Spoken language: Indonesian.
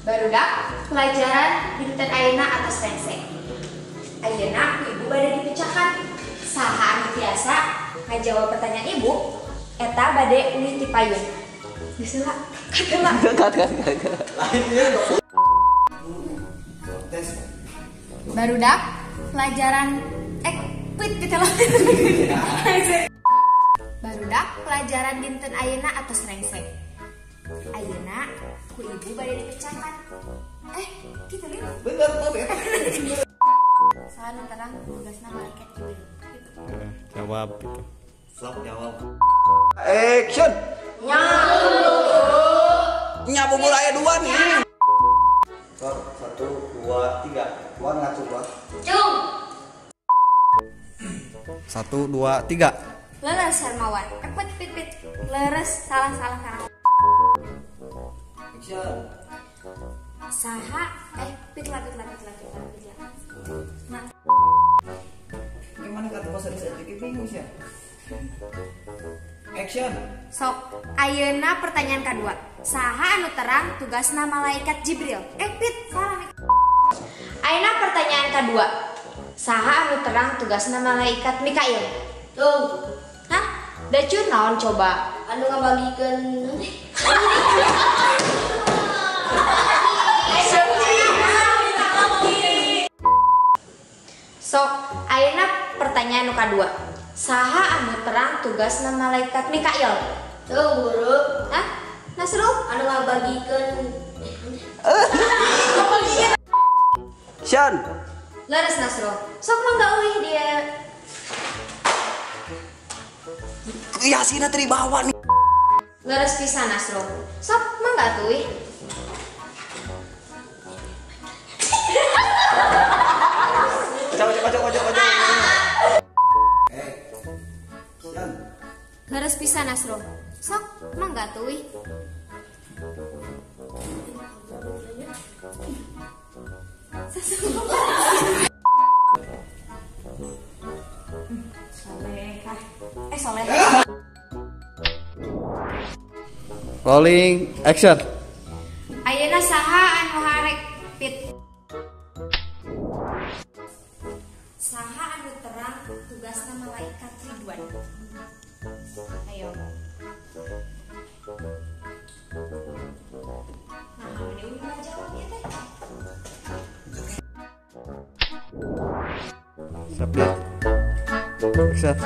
Barudak pelajaran dinten ayeuna atas rensek. Ayeuna ku ibu bade dipecahkan. Saha anu tiasa ngajawab pertanyaan ibu eta bade ulih ti payun. Geus heula. Kat. Lain ieu tes. Barudak pelajaran Barudak pelajaran dinten ayeuna atas rensek. Ayeuna ku ibu bade dipecahkan. Gitu lihat. Bener tuh ya. Sahan terang tugasna malaikat Jibril. Jawab gitu. Sok jawab. Action. Nyabubur aya 2 nih. 1 2 3. Wan ngatur bos. Cung. 1 2 3. Leres Hermawan. Pit. Leres salah. Action. Saha pitlah. Nah, Gimana kata bahasa Indonesia dikit bingung sih. Action. sok ayeuna pertanyaan kedua. Saha anu terang tugasna malaikat Jibril? Pit salah nih. Ayeuna pertanyaan kedua. Saha anu terang tugasna malaikat Mikail? Tuh. Hah? Da cun naon coba? Anu ngabagikeun sok ayeuna pertanyaan nu kadua. Saha anu terang tugasna malaikat Mikail? Tuh guru. Hah? Nasrul anu ngabagikeun Shan. leres Nasrul. Sok mangga euy dia. Yasina tadi bawa nih. Leres pisan Nasrul. Sok mangga tuh euy. Kocok. Shan. Leres pisan Nasrul. Sok mangga tuh euy. Soleh. Rolling action. Ayeuna saha anu harek pit? Saha anu terang tugasna malaikat Ridwan? Ayo. Nah, ini udah jawabnya teh. Siap ya. Action.